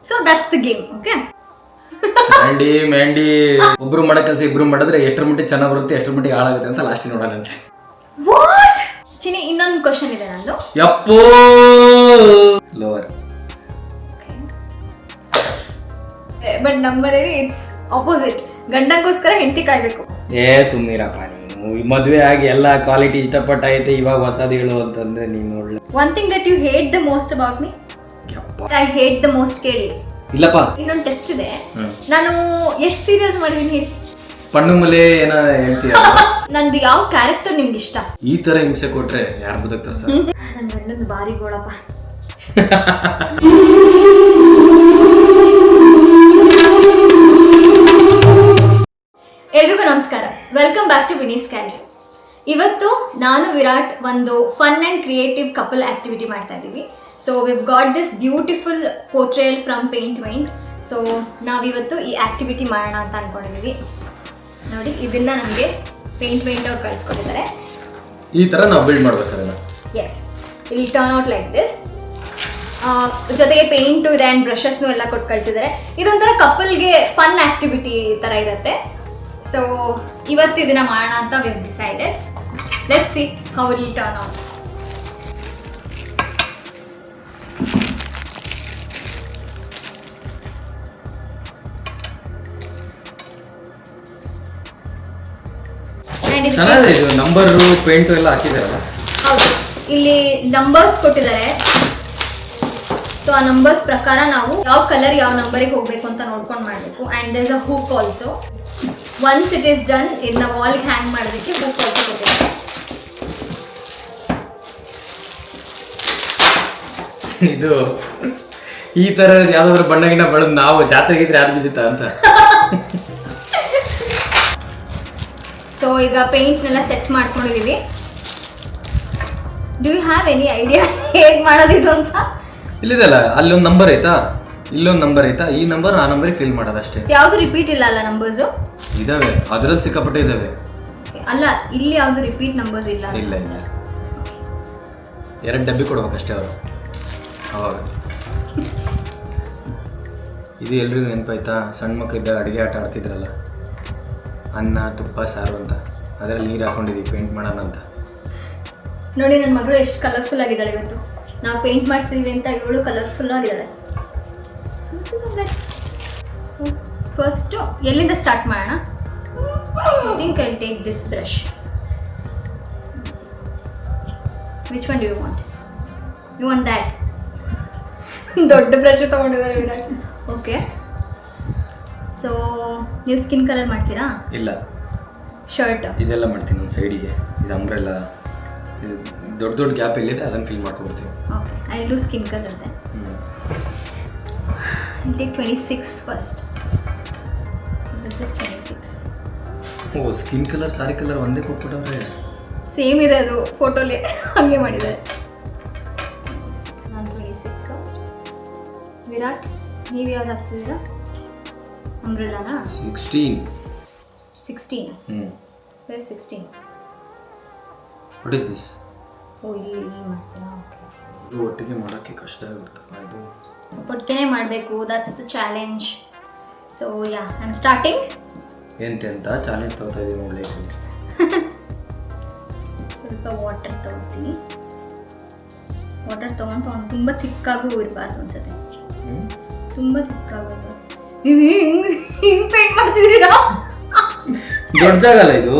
So that's the game. Okay, ಮ್ಯಾಂಡಿ ಒಬ್ರು ಮಾಡೋ ಕೆಲಸ ಇಬ್ರು ಮಾಡಿದ್ರೆ ಎಷ್ಟರ ಮಟ್ಟಿಗೆ ಚೆನ್ನಾಗಿ ಬರುತ್ತೆ, ಎಷ್ಟರ ಮಟ್ಟಿಗೆ ಹಾಳಾಗುತ್ತೆ ಅಂತ ಲಾಸ್ಟ್ ನೋಡೋಣ. ವಾಟ್ ಚಿನಿ, ಇನ್ನೊಂದು ಕ್ವಶನ್ ಇದೆ ನಂದು. ಯಪ್ಪೋ ಲೋವರ್. ಬಟ್ ನಮ್ಮನೇಲಿ ಇಟ್ಸ್ ಆಪೋಸಿಟ್. ಗಂಡಂಗೋಸ್ಕರ ಹೆಂಡತಿ ಕಾಯ್ಬೇಕು. ಸುಮ್ಮನಿರಪ್ಪ ನೀನು. ಮದುವೆ ಆಗಿ ಎಲ್ಲ ಕ್ವಾಲಿಟಿ ಇಷ್ಟಪಟ್ಟೈತೆ, ಇವಾಗ ಹೊಸದು ಹೇಳು ಅಂತಂದ್ರೆ ನೀನು ಒಳ್ಳೆ. One thing that you hate the most about me. I hate the most ಕೇಳಿ. ಇಲ್ಲಪ್ಪ, ಇನ್ನೊಂದು ಟೆಸ್ಟ್ ಇದೆ. ನಾನು ಎಷ್ಟು ಸೀರಿಯಲ್ಸ್ ಮಾಡಿದೀನಿ ಹೇಳಿ. ಪಣ್ಣು ಮಲೆ ಏನ ಹೇಳ್ತೀಯ? ನಂದು ಯಾವ ಕ್ಯಾರೆಕ್ಟರ್ ನಿಮ್ಗೆ ಇಷ್ಟ? ಈ ತರ ಹಿಂಸೆ ಕೊಟ್ರೆ ಯಾರು ಬದುಕ್ತಾರೆ ಸರ್? ನನ್ನ ಗಂಡಂದು ಭಾರಿ ಗೋಳಪ್ಪ. ಎಲ್ರಿಗೂ ನಮಸ್ಕಾರ, ವೆಲ್ಕಮ್ ಬ್ಯಾಕ್ ಟು ವಿನೀಸ್ ಕ್ಯಾರಿ. ಇವತ್ತು ನಾನು ವಿರಾಟ್ ಒಂದು fun and creative couple activity ಮಾಡ್ತಾ ಇದ್ದೀವಿ. So we've got this beautiful portrait from paint ವೈಂಟ್. ಸೊ ನಾವಿವತ್ತು ಈ ಆಕ್ಟಿವಿಟಿ ಮಾಡೋಣ ಅಂತ ಅಂದ್ಕೊಂಡಿದ್ದೀವಿ. ನೋಡಿ, ಇದನ್ನ ನಮಗೆ ಪೇಂಟ್ ವೈಂಟ್ ಅವ್ರು ಕಳಿಸ್ಕೊಟ್ಟಿದ್ದಾರೆ. ಈ ತರ ನಾವು ಬಿಲ್ಡ್ ಮಾಡ್ಬೇಕಾದ್ರೆ ಎಸ್, ಇಲ್ ಟರ್ನ್ ಔಟ್ ಲೈಕ್ ದಿಸ್. ಜೊತೆಗೆ ಪೇಂಟು ಇದೆ ಆ್ಯಂಡ್ ಬ್ರಷಸ್ನು ಎಲ್ಲ ಕೊಟ್ಟು ಕಳಿಸಿದ್ದಾರೆ. ಇದೊಂಥರ ಕಪಲ್ಗೆ ಫನ್ ಆಕ್ಟಿವಿಟಿ ಥರ ಇರುತ್ತೆ. ಸೊ ಇವತ್ತು ಇದನ್ನ ಮಾಡೋಣ ಅಂತ we decided. Let's see how will turn out. ಚೆನ್ನಾಗಿದೆ ಇದು. ನಂಬರ್ ಪೇಂಟ್ ಎಲ್ಲ ಹಾಕಿದಾರಲ್ಲ. ಹೌದು, ಇಲ್ಲಿ ನಂಬರ್ಸ್ ಕೊಟ್ಟಿದ್ದಾರೆ. ಸೊ ಆ ನಂಬರ್ಸ್ ಪ್ರಕಾರ ನಾವು ಯಾವ ಕಲರ್ ಯಾವ ನಂಬರಿಗೆ ಹೋಗ್ಬೇಕು ಅಂತ ನೋಡ್ಕೊಂಡು ಮಾಡಬೇಕು. And there is a hook also. Once it is done, ಇದನ್ನ ವಾಲ್ಗೆ ಹ್ಯಾಂಗ್ ಮಾಡೋದಕ್ಕೆ ಹೂಕ್ ಆಲ್ಸೋ ಕೊಟ್ಟಿದ್ದಾರೆ. ಇದು ಈ ತರ ಯಾವ್ದಾದ್ರು ಬಣ್ಣಗಿನ ಬಳದ್ ನಾವು ಜಾತ್ರೆಗಿದ್ರೆ ಯಾರು ಗೆದ್ದಿತ್ತ ಅಂತ. ಸೊ ಈಗ ಪೇಂಟ್ನೆಲ್ಲ ಸೆಟ್ ಮಾಡ್ಕೊಂಡಿದೀವಿ. Do you have any idea ಹೇಗೆ ಮಾಡೋದಿದು ಅಂತ? ಇಲ್ಲಿದಲ್ಲ, ಅಲ್ಲೊಂದು ನಂಬರ್ ಐತಾ, ಇಲ್ಲೊಂದು ನಂಬರ್ ಐತಾ, ಈ ನಂಬರ್ ಆ ನಂಬರಿಗೆ ಫಿಲ್ ಮಾಡೋದಷ್ಟೇ. ಯಾವ್ದು ರಿಪೀಟ್ ಇಲ್ಲ ಅಲ್ಲ ನಂಬರ್ಸು? ಇದಾವೆ, ಅದ್ರಲ್ಲಿ ಸಿಕ್ಕಾಪಟ್ಟೆ ಇದಾವೆ. ಅಲ್ಲ, ಇಲ್ಲಿ ಯಾವ್ದು ರಿಪೀಟ್ ನಂಬರ್ಸ್ ಇಲ್ಲ. ಇಲ್ಲ ಇಲ್ಲ, 2 ಡಬ್ಬಿ ಕೊಡ್ಬೇಕಷ್ಟೇ ಅವರು ಅವಾಗ. ಇದು ಎಲ್ರಿಗೂ ನೆನಪಾಯ್ತಾ? ಸಣ್ಣ ಮಕ್ಕಳಿದ್ದಾಗ ಅಡುಗೆ ಆಟ ಆಡ್ತಿದ್ರಲ್ಲ, ಅನ್ನ ತುಪ್ಪ ಸಾರು ಅಂತ, ಅದರಲ್ಲಿ ನೀರು ಹಾಕೊಂಡಿದ್ದೀವಿ ಪೇಂಟ್ ಮಾಡೋಣ ಅಂತ. ನೋಡಿ, ನನ್ನ ಮಗಳು ಎಷ್ಟು ಕಲರ್ಫುಲ್ ಆಗಿದ್ದಾಳೆ ಇವತ್ತು. ನಾವು ಪೇಂಟ್ ಮಾಡ್ತಿದ್ದೀವಿ ಅಂತ ಇವಳು ಕಲರ್ಫುಲ್ ಆಗಿದ್ದಾಳೆ. ಸೊ ಫಸ್ಟು ಎಲ್ಲಿಂದ ಸ್ಟಾರ್ಟ್ ಮಾಡೋಣ? I think I take this brush. Which one do you want? You want that? ದೊಡ್ಡ ಬ್ರಷ್ ತೊಗೊಂಡಿದ್ದಾರೆ ವಿರಾಟ್. ಓಕೆ, ಸೊ ನೀವು ಸ್ಕಿನ್ ಕಲರ್ ಮಾಡ್ತೀರಾ? ಇಲ್ಲ, ಶರ್ಟ್ ಇದೆಲ್ಲ ಮಾಡ್ತೀನಿ ಒಂದು ಸೈಡಿಗೆ. ಇದು ಅಂಬ್ರೆಲ್ಲ, ಇದು ದೊಡ್ಡ ದೊಡ್ಡ ಗ್ಯಾಪ್ ಎಲ್ಲಿದೆ ಅದನ್ನು ಫಿಲ್ ಮಾಡ್ಕೊಡ್ತೀವಿ. Okay, I do skin colour then. I'll take 26 first. This is 26. Oh, skin colour sorry colour ಒಂದೇ ಕೊಟ್ಬಿಟ್ಟವ್ರೆ. ಸೇಮ್ ಇದೆ ಅದು ಫೋಟೋಲಿ, ಹಾಗೆ ಮಾಡಿದ್ದಾರೆ. ನಾನು 26. ವಿರಾಟ್, ನೀವು ಯಾವ್ದು ಹಾಕ್ತಿದ್ದೀರಾ? ಅಂಬ್ರೆಲ್ಲಾನಾ? 16. 16. Where is 16? What is this? ಓ, ಇಲ್ಲಿ ಮಾಡ್ತೀರಾ? ಓಕೆ. ಇದು ಒಟ್ಟಿಗೆ ಮಾಡೋಕ್ಕೆ ಕಷ್ಟ ಆಗುತ್ತಪ್ಪ. ಇದು ಒಟ್ಟಿಗೆ ಮಾಡಬೇಕು, that's the challenge. So yeah, I am starting. ಎಂತೆಂತ ಚಾಲೆಂಜ್ ತಗೋತಾ ಇದೀವಿ ನೋಡಿ. ಸ್ವಲ್ಪ ವಾಟರ್ ತಗೋತೀನಿ. ವಾಟರ್ ತೊಗೊಂಡು ತುಂಬ ಥಿಕ್ಕಾಗೂ ಇರಬಾರ್ದು ಅನ್ಸುತ್ತೆ. ತುಂಬ ಥಿಕ್ಕಾಗೂ ನೀವು ಹಿಂಗೆ ಪೇಂಟ್ ಮಾಡ್ತಿದ್ದೀರಾ? ದೊಡ್ಡದಾಗಲ್ಲ ಇದು.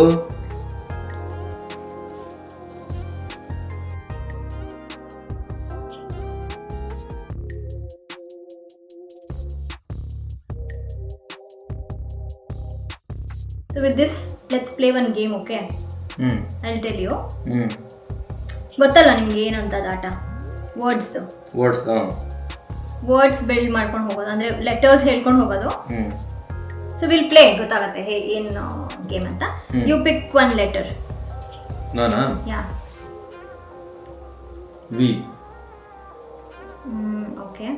So with this, let's play one game, okay? I'll tell you. ಗೊತ್ತಲ್ಲ ನಿಮ್ಗೆ ಏನಂತ ಆಟ? ವರ್ಡ್ಸ್ ಬಿಲ್ಡ್ ಮಾಡ್ಕೊಂಡು ಹೋಗೋದು, ಅಂದರೆ ಲೆಟರ್ಸ್ ಹೇಳ್ಕೊಂಡು ಹೋಗೋದು. ಸೊ ವಿಲ್ ಪ್ಲೇ, ಗೊತ್ತಾಗತ್ತೆ ಏನು ಗೇಮ್ ಅಂತ. You pick one letter. ನಾನಾ? Yeah. V. Okay.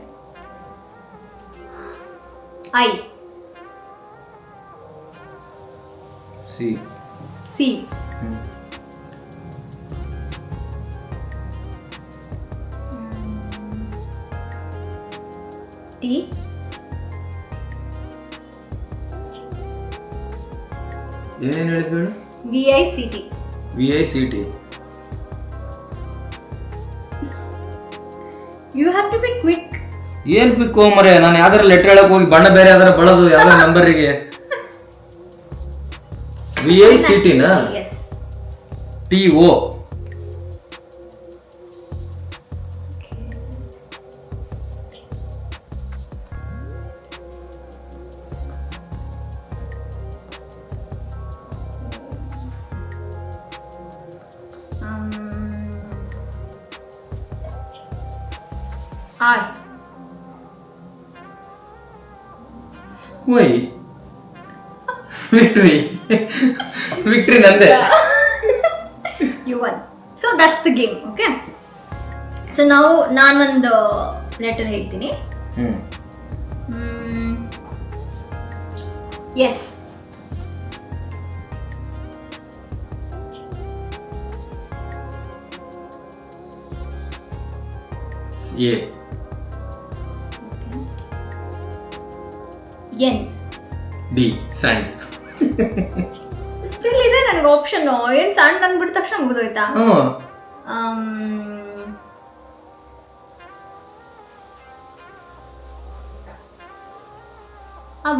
I. C. C. T. ಏನೇನು ಹೇಳಿದ್ವಿ? VICT. VICT. You have to be quick. ಏನ್ ಪಿಕ್ಕು ಮರೆ, ನಾನು ಯಾವ್ದಾರ ಲೆಟರ್ ಹೇಳಕ್ ಹೋಗಿ ಬಣ್ಣ ಬೇರೆ ಯಾವ್ದಾರ ಬಳದು ಯಾವ್ದಾರ ನಂಬರಿಗೆ. VICT ನಾ? Yes. TO. R. Why? Victory. Victory ನಂದೆ. You won. So that's the game, okay? So now ನಾನು ಒಂದು ಲೆಟರ್ ಹೇಳ್ತೀನಿ. Yes. A. N. D. Sand. Still ಇದೆ ನನಗೆ ಆಪ್ಷನ್. ಏನ್ ಸಣ್ಣ ಅಂದ್ಬಿಟ್ಟ ತಕ್ಷಣ ಮುಗಿದೋಯ್ತಾ?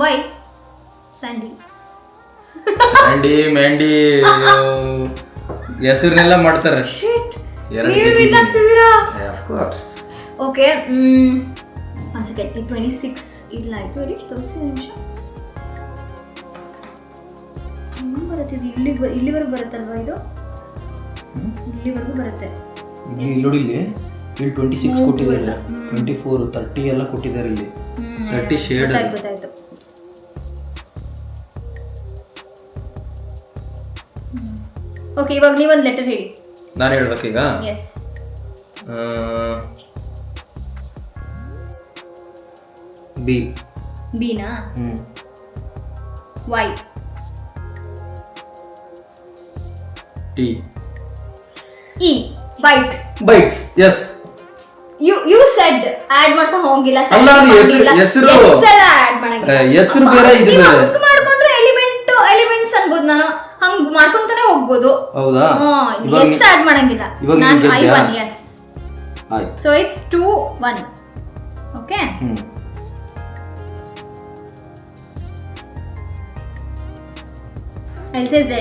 Y Sandy. ಸ್ಯಾಂಡಿ ಮ್ಯಾಂಡಿ ಹೆಸರನ್ನೆಲ್ಲ ಮಾಡ್ತಾರೆ. Of course. ಓಕೆ, ಒಂದು ಸೆಕೆಂಡ್. 26 ಇಲ್ಲ, ಆಯ್ತು. ವೆರಿ ತೋರಿಸಿ ನಿಮಿಷ. ಬರುತ್ತೆ ಇದು. ಇಲ್ಲಿವರೆಗೂ ಬರುತ್ತಲ್ವಾ ಇದು? ಇಲ್ಲಿವರೆಗೂ ಬರುತ್ತೆ. ಇಲ್ಲಿ ನೋಡಿ, ಇಲ್ಲಿ 26 ಕೊಟ್ಟಿದ್ದಾರೆ, 24, 30 ಎಲ್ಲ ಕೊಟ್ಟಿದ್ದಾರೆ. ಇಲ್ಲಿ 30 ಶೇಡ್. ಗೊತ್ತಾಯ್ತು. ಓಕೆ, ಇವಾಗ ನೀವೊಂದು ಲೆಟರ್ ಹೇಳಿ. ನಾನು ಹೇಳ್ಬೇಕೀಗ? ಎಸ್. ಬಿ. ಬಿನಾ? Y. T. E. Bite. Bites. S. You said add ಮಾಡ್ಕೊಂಡು ಹೋಗಿಲ್ಲ. ಅಲ್ಲ, ಅದು ಹೆಸರು ಆಡ್ ಮಾಡಂಗಿಲ್ಲ. ಹೆಸರು ಬೇರೆ, ಇದು ಬೇರೆ. ಹಂಗ ಮಾಡ್ಕೊಂಡ್ರೆ ಎಲಿಮೆಂಟ್ಸ್ ಅನ್ಬೋದು. ನಾನು ಹಂಗ ಮಾಡ್ಕೊಂತಾನೆ ಹೋಗ್ಬೋದು. ಹೌದಾ? ಎಸ್ ಆಡ್ ಮಾಡಂಗಿಲ್ಲ. ನಾನು I won. Yes. ಆಯ್ತು. So it's 2-1. Okay. I'll say Z.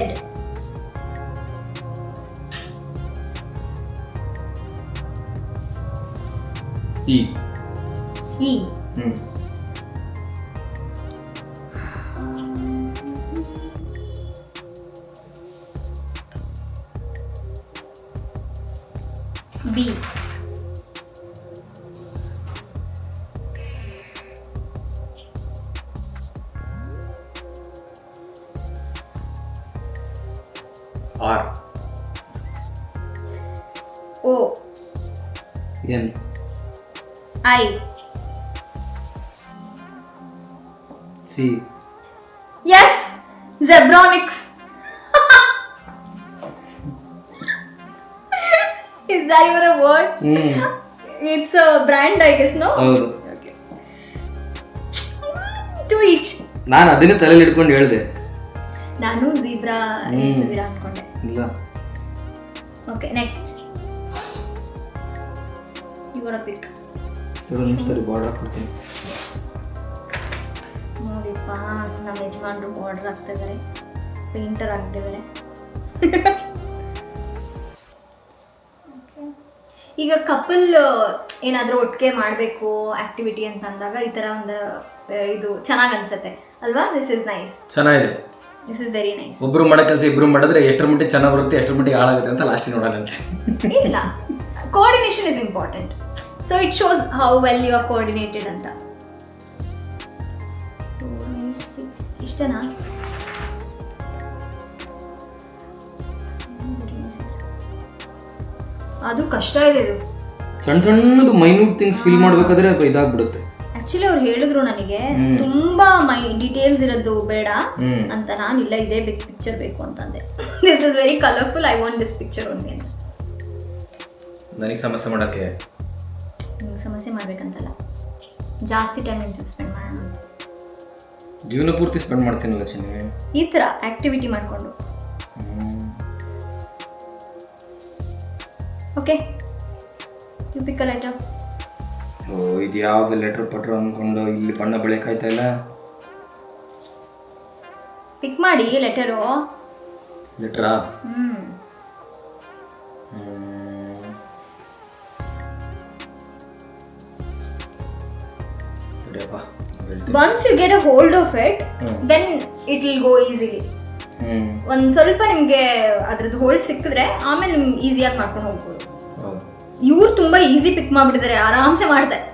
E. E. B. R. O. N. I. C. Yes, Zebronics. Is that even a word? It's a brand, I guess, no? ಹೌದು. Okay. 2 each. ನಾನು ಅದನ್ನೇ ತಲೆಯಲ್ಲಿ ಹಿಡ್ಕೊಂಡು ಹೇಳಿದೆ. ನಾನು zebra ಅನ್ಕೊಂಡೆ. ಇಲ್ಲ. Okay, next. You gotta pick. ಎರಡು ನಿಮಿಷದಲ್ಲಿ ಬಾರ್ಡರ್ ಹಾಕ್ಬಿಡ್ತೀನಿ. ನೋಡಿಪ್ಪ, ನಮ್ಮ ಯಜಮಾನ್ರು ಬಾರ್ಡರ್ ಹಾಕ್ತಿದ್ದಾರೆ, ಪೇಂಟರ್ ಆಗ್ತಿದ್ದಾರೆ. ಈಗ ಕಪಲ್ ಏನಾದರೂ ಒಟ್ಟಿಗೆ ಮಾಡಬೇಕು ಆಕ್ಟಿವಿಟಿ ಅಂತ ಅಂದಾಗ ಈ ಥರ ಒಂದು ಇದು ಚೆನ್ನಾಗಿ ಅನ್ಸುತ್ತೆ ಅಲ್ವಾ? This is nice. ಚೆನ್ನಾಗಿದೆ. This is very nice. ಒಬ್ರು ಮಾಡೋ ಕೆಲಸ ಇಬ್ರು ಮಾಡಿದ್ರೆ ಎಷ್ಟರ ಮಟ್ಟಿಗೆ ಚೆನ್ನಾಗಿ ಬರುತ್ತೆ, ಎಷ್ಟರ ಮಟ್ಟಿಗೆ ಹಾಳಾಗುತ್ತೆ ಅಂತ ಲಾಸ್ಟಿಗೆ ನೋಡೋಣ. ಇಲ್ಲ, coordination is important. So it shows how well you are coordinated ಅಂತ. ಇಷ್ಟನಾ? ಅದು ಕಷ್ಟ ಇದೆ. ಇದು ಸಣ್ಣ ಸಣ್ಣದು ಮೈನ್ಯೂಟ್ ಥಿಂಗ್ಸ್ ಫಿಲ್ ಮಾಡಬೇಕಾದ್ರೆ ಇದಾಗ್ಬಿಡುತ್ತೆ. ಆಕ್ಚುಲಿ ಅವ್ರು ಹೇಳಿದ್ರು ನನಗೆ ತುಂಬಾ ಡೀಟೇಲ್ಸ್ ಇರೋದು ಬೇಡ ಅಂತ. ನಾನು ಇಲ್ಲ, ಇದೇ ಪಿಕ್ಚರ್ ಬೇಕು ಅಂತಂದೆ. This is very colourful, I want this picture only ಅಂತ. ನನಗೆ ಸಮಸ್ಯೆ ಮಾಡೋಕ್ಕೆ ನಿಮ್ಗೆ ಸಮಸ್ಯೆ ಮಾಡ್ಬೇಕಂತಲ್ಲ, ಜಾಸ್ತಿ ಟೈಮ್ ಸ್ಪೆಂಡ್ ಮಾಡೋಣ ಅಂತ. ಜೀವನ ಪೂರ್ತಿ ಸ್ಪೆಂಡ್ ಮಾಡ್ತೀನಿ ಲಕ್ಷ್ಮಿ. ಈ ಥರ ಆಕ್ಟಿವಿಟಿ ಮಾಡಿಕೊಂಡು. Okay, you pick a letter. ಓ, ಇದು ಯಾವ್ದು ಲೆಟರ್ ಪಟ್ರು ಅಂದ್ಕೊಂಡು ಇಲ್ಲಿ ಬಣ್ಣ ಬೆಳಕಾಯ್ತಾ ಇಲ್ಲ. ಪಿಕ್ ಮಾಡಿ letter. ಲೆಟ್ರಾ? Once you get a hold of it, then it will go easily. ಒಂದ್ ಸ್ವಲ್ಪ ನಿಮ್ಗೆ ಅದ್ರದ್ದು ಹೋಲ್ಡ್ ಸಿಕ್ಕಿದ್ರೆ ಆಮೇಲೆ ನಿಮ್ಗೆ ಈಸಿಯಾಗಿ ಮಾಡ್ಕೊಂಡು ಹೋಗ್ಬೋದು. ಇವ್ರು ತುಂಬಾ ಈಸಿ ಪಿಕ್ ಮಾಡ್ಬಿಟ್ಟಿದ್ದಾರೆ, ಆರಾಮ್ಸೆ ಮಾಡ್ತಾರೆ.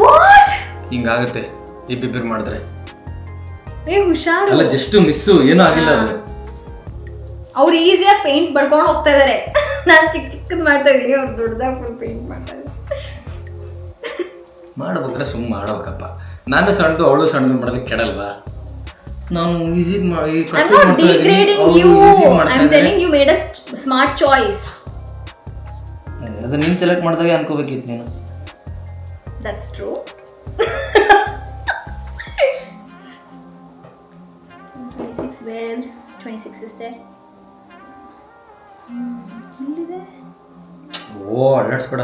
ವಾಟ್ ಹಿಂಗಾಗುತ್ತೆ ಈ ಪಿಕ್ ಮಾಡಿದ್ರೆ. ಹುಷಾರು. ಅಲ್ಲ, ಜಸ್ಟ್ ಮಿಸ್ಸು, ಏನೂ ಆಗಿಲ್ಲ ಅದು. ಅವ್ರು ಈಸಿಯಾಗಿ ಪೇಂಟ್ ಬಡ್ಕೊಂಡು ಹೋಗ್ತಾ ಇದಾರೆ. ನಾನು ಚಿಕ್ಕದ್ ಮಾಡ್ತಾ ಇದೀನಿ, ಅವ್ರು ದೊಡ್ಡದಾಗಿ ಫುಲ್ ಪೇಂಟ್ ಮಾಡ್ತಾ ಇದ್ದಾರೆ. ಮಾಡ್ಬೇಕಾದ್ರೆ ಸುಮ್ಮನೆ ಮಾಡ್ಬೇಕಪ್ಪ. ನಾನು ಸಣ್ಣದು ಅವಳು ಸಣ್ಣದು ಮಾಡೋದಕ್ಕೆ ಕೆಡಲ್ವಾ? ನಾನು easy I'm not degrading you. I'm telling you made a smart choice. ಅದು ನೀನು ಸೆಲೆಕ್ಟ್ ಮಾಡಿದಾಗ ಅನ್ಕೋಬೇಕಿತ್ತು ನೀನು. That's true. 26 where else? 26 is there. ಎಲ್ಲಿದೆ? ಓ, ಅಲ್ಲಾಡ್ಸ್ಬೇಡ.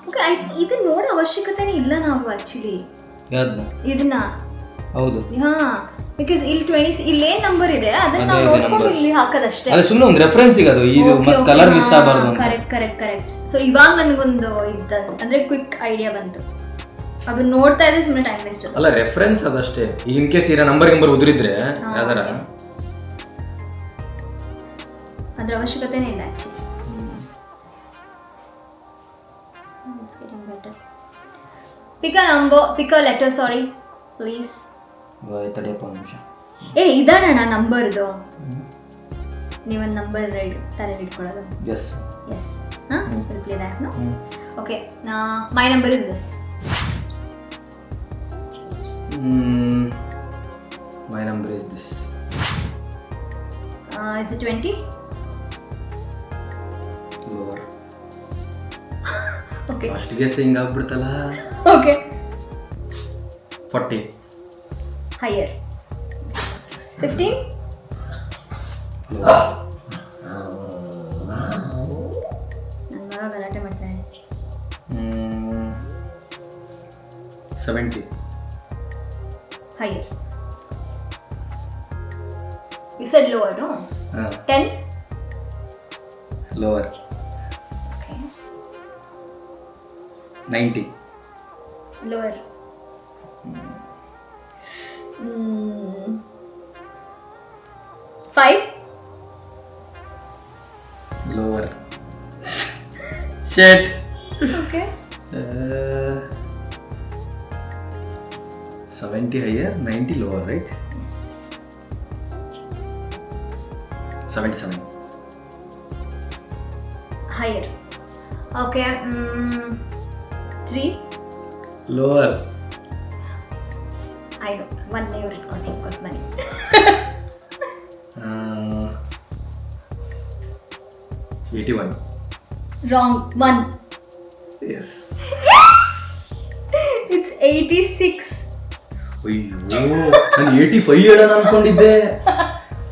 ಓಕೆ, ಇದನ್ನ ನೋಡೋ ಅವಶ್ಯಕತೆನೇ ಇಲ್ಲ ನಾವು ಆಕ್ಚುಲಿ. ಯಾವ್ದನ್ನ? ಇದನ್ನ. ಹೌದು. ಹಾ, ಬಿಕಾಸ್ ಇಲ್ಲಿ 20 ಇಲ್ಲಿ ಏನ್ ನಂಬರ್ ಇದೆ ಅದನ್ನ ನಾವು ನೋಡ್ಕೊಂಡು ಇಲ್ಲಿ ಹಾಕೋದಷ್ಟೇ. ಅದು ಸುಮ್ಮನೆ ಒಂದು ರೆಫರೆನ್ಸ್ ಅದು. ಇದು ಮತ್ತೆ ಕಲರ್ ಮಿಸ್ ಆಗಬಾರ್ದು ಅಂತ. ಕರೆಕ್ಟ್. ಸೊ ಇವಾಗ ನನಗೊಂದು ಅಂದ್ರೆ ಕ್ವಿಕ್ ಐಡಿಯಾ ಬಂತು. ಅದು ನೋಡ್ತಾ ಇದ್ರೆ ಸುಮ್ಮನೆ ಟೈಮ್ ವೇಸ್ಟ್. ಅಲ್ಲ, ರೆಫರೆನ್ಸ್ ಅದಷ್ಟೇ. ಇನ್ ಕೇಸ್ ಇರೋ ನಂಬರ್ ಉದುರಿದ್ರೆ ಯಾವ್ದಾರ ಅದ್ರ ಅವಶ್ಯಕತೆನೇ ಇಲ್ಲ actually. Pick a letter, sorry, please. ತಡೆಯಪ್ಪ ಒಂದು ನಿಮಿಷ. ಇದಣ್ಣ ನಂಬರ್ದು. ನೀವೊಂದು ನಂಬರ್ ತಲೆಯಲ್ಲಿ ಇಟ್ಕೊಳ್ಳೋದು. S. We'll play that, no? Okay, my number is this. My number is this. Is it 20? Lower. Okay. First guess ಹಿಂಗೆ ಆಗ್ಬಿಡ್ತಲ್ಲ. Okay. 40. Higher. 15? Lower. ನನ್ನ ಮಗ ಗಲಾಟೆ ಮಾಡ್ತಾನೆ. 70. Higher. You said lower, no? 10? Lower. Okay. 90. Lower. 5? Lower. Shit. Okay. 70 higher, 90 lower, right? Yes. 77. Higher. Okay. 3? Lower. I know. 1 name recording got money. 81. Wrong. 1. Yes. It's 86. ಅಯ್ಯೋ, ನಾನು 85 ಹೇಳೋಣ ಅನ್ಕೊಂಡಿದ್ದೆ.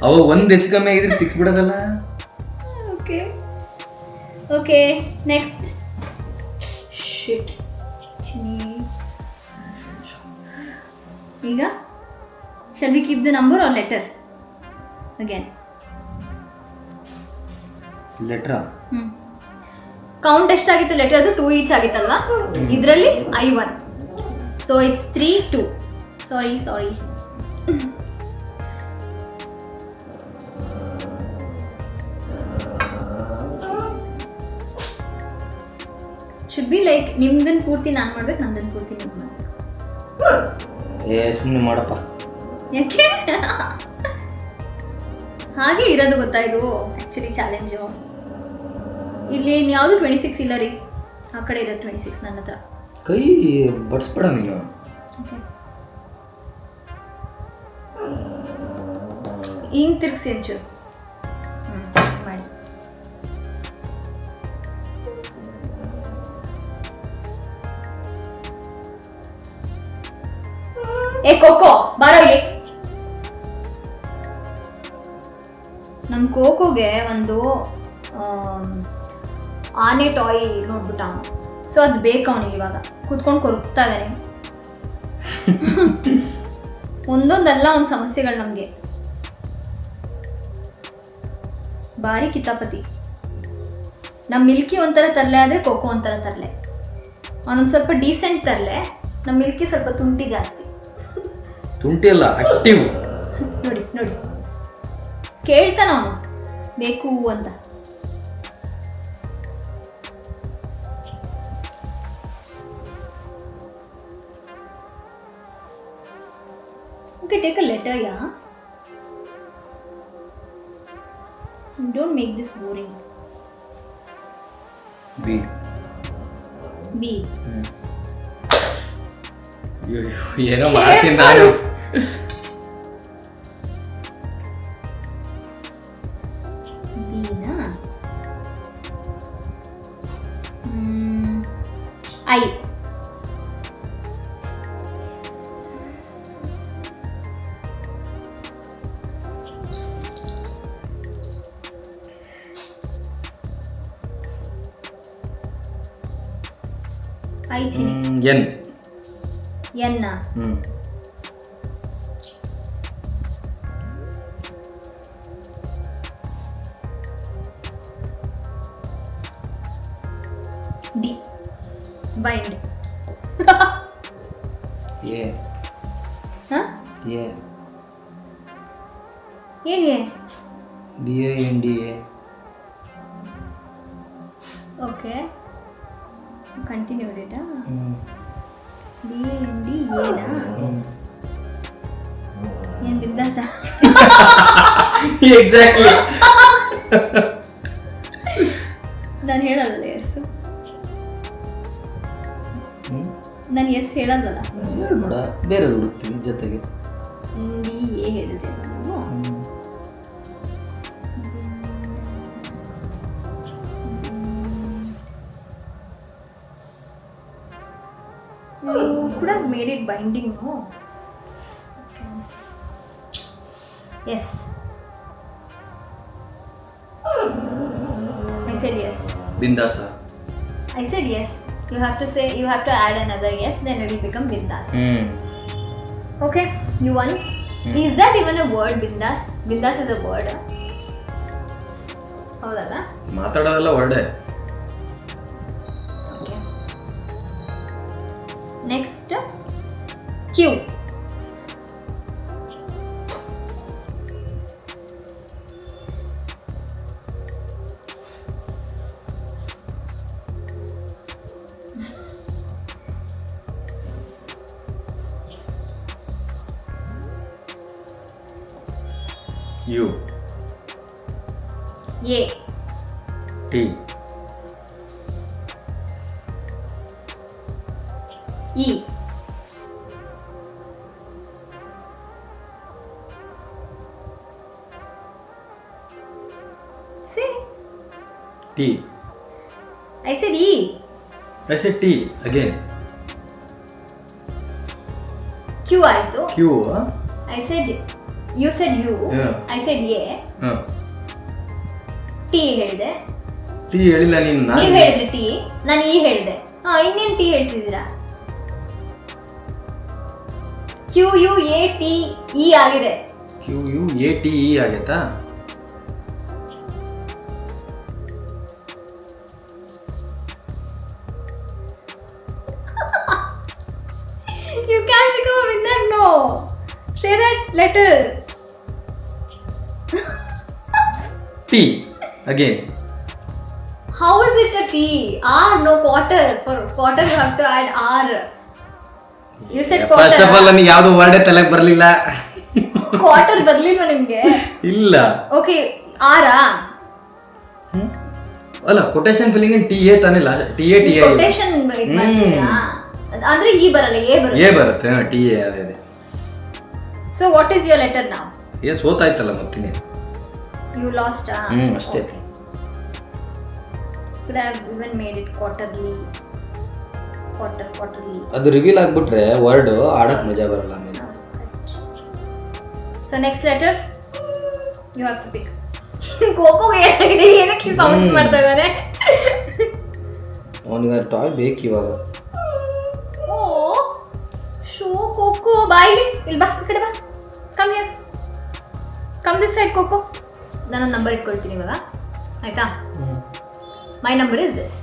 ಅವಾಗ ಒಂದು ಹೆಚ್ಚು ಕಮ್ಮಿ ಆಗಿದ್ರೆ 6 ಬಿಡೋದಲ್ಲ. Okay, next. Shit. ಈಗ shall we keep the number or letter again? ಲೆಟ್ರಾ? ಕೌಂಟ್ ಎಷ್ಟಾಗಿತ್ತು ಲೆಟರ್ದು? 2 ಈಚ್ ಆಗಿತ್ತಲ್ವಾ? ಇದರಲ್ಲಿ I1. So it's 3, 2. Sorry. Should be like ನಿಮ್ದನ್ ಪೂರ್ತಿ ನಾನು ಮಾಡ್ಬೇಕು, ನಂದನ್ ಪೂರ್ತಿ ನೀವು ಮಾಡ್ಬೇಕು. ಸುಮ್ಮನೆ ಮಾಡಪ್ಪ. ಯಾಕೆ ಹಾಗೆ ಇರೋದು ಗೊತ್ತಾ? ಇದು ಆಕ್ಚುಲಿ ಚಾಲೆಂಜು. ಇಲ್ಲಿ ಯಾವುದು 26 ಇಲ್ಲ ರೀ, ಆ ಕಡೆ ಇರೋದು 26 ನನ್ನ ಹತ್ರ. ಕೈ ಬಡ್ಸ್ಬೇಡ ನೀನು. ಹಿಂಗೆ ತಿರ್ಗಿಸಿ ಒಂಚೂರು ಮಾಡಿ. ಏ ಕೋಕೋ ಬಾರೋ ಇಲ್ಲಿ. ನಮ್ ಕೋಕೋಗೆ ಒಂದು ಆನೆ ಟಾಯ್ ನೋಡ್ಬಿಟ್ಟ ಅವನು. ಸೊ ಅದು ಬೇಕು ಅವನಿಗೆ. ಇವಾಗ ಕೂತ್ಕೊಂಡು ಕೊರಗ್ತಾ ಇದ್ದಾನೆ. ಒಂದೊಂದಲ್ಲ ಒಂದು ಸಮಸ್ಯೆಗಳು ನಮಗೆ. ಭಾರಿ ಕಿತಾಪತಿ. ನಮ್ಮ ಮಿಲ್ಕಿ ಒಂಥರ ತರಲೆ ಆದರೆ ಕೋಕೋ ಒಂಥರ ತರಲೆ. ಅವನೊಂದು ಸ್ವಲ್ಪ ಡೀಸೆಂಟ್ ತರಲೆ, ನಮ್ಮ ಮಿಲ್ಕಿ ಸ್ವಲ್ಪ ತುಂಟಿ ಜಾಸ್ತಿ. ತುಂಟಿ ಅಲ್ಲ, ಆಕ್ಟಿವ್. ನೋಡಿ ನೋಡಿ ಕೇಳ್ತಾನ ಅವನು ಬೇಕು ಅಂತ. Okay, take a letter, yeah? Don't make this boring. B. B. ಏನೋ ಮಾಡ್ತೀನಿ ನಾನು. B na? I. I chini. N. N na? D. Bind. A. Huh? A. ಏನ್ ಏ? BINDA. Okay. Continue it. BIND ಏನ? ಏನ್ ಬಿದ್ದಾಸ? ಎಕ್ಸಾಕ್ಟ್ಲಿ. ನಾನು ಹೇಳಲ್ಲ ಎಸ್. ನಾನು ಎಸ್ ಹೇಳಲ್ವಲ್ಲ. ಹೇಳ್ಬೇಡ, ಬೇರೆ ಹುಡುಕ್ತೀನಿ ಜೊತೆಗೆ. ಎ ಹೇಳಿದೆ ನಾನು. You could have made it binding, no? Okay. Yes. I said yes. ಬಿಂದಾಸ. I said yes. You have to say, you have to add another yes, then it will become bindas. Okay, you won. Is that even a word, bindas? Bindas is a word. ಹೌದಲ್ಲ? ಮಾತಾಡೋದೆಲ್ಲ ವರ್ಡೇ. Okay. Next, Q. U. A. T. E. Say. T. I said E. I said T again. Q ಆಯ್ತು. Q. I said, you said U. Yeah. I said A. T ಹೇಳಿದೆ. T ಹೇಳಿಲ್ಲ ನೀನು. ನೀವು ಹೇಳಿದ್ರಿ T, ನಾನು E ಹೇಳಿದೆ. ಇನ್ನೇನು T ಹೇಳ್ತಿದ್ದೀರಾ? Q U A T E ಆಗಿದೆ. Q U A T E ಆಗೈತಾ? You can't become a winner, no. Say that letter. T again. How is it a T? R, no, quarter. For quarter you have to add R. You said quarter. First of all ನನಗೆ ಯಾವುದು ವರ್ಡೇ ತಲೆಗೆ ಬರಲಿಲ್ಲ. Quarter ಬರ್ಲಿಲ್ವಾ ನಿಮ್ಗೆ? ಇಲ್ಲ. Okay, ಆರಾ? ಅಲ್ಲ, quotation filling in T A ತಾನೇ T A T A. Quotation ಅಂದ್ರೆ ಈ ಬರಲ್ಲ, ಎ ಬರುತ್ತೆ. ಎ ಬರುತ್ತೆ, ಟಿ ಎ ಅದೇ. So what is your letter now? S ಓತಾಯ್ತಲ್ಲ ಮತ್ತಿನೇ. You lost, ಅಷ್ಟೇ. Okay. Could have even made it quarterly. Quarterly. ಅದು ರಿವೀಲ್ ಆಗ್ಬಿಟ್ರೆ ವರ್ಡ್ ಆಡಕ್ ಮಜಾ ಬರಲ್ಲ ಆಮೇಲೆ. So next letter you have to pick. ಕೋಕೋಗೆ ಏನಾಗಿದೆ, ಏನಕ್ಕೆ ಸೌಂಡ್ಸ್ ಮಾಡ್ತಾ ಇದ್ದಾನೆ? ಅವನಿಗೆ ಟಾಯ್ ಬೇಕು ಇವಾಗ. ಓ ಶೋ ಕೋಕೋ, ಬಾಯಿ ಇಲ್ಲಿ ಬಾ, ಈ ಕಡೆ ಬಾ, come here, come this side cocoa. ನಾನೊಂದು ನಂಬರ್ ಇಟ್ಕೊಳ್ತೀನಿ ಇವಾಗ, ಆಯ್ತಾ? My number is this.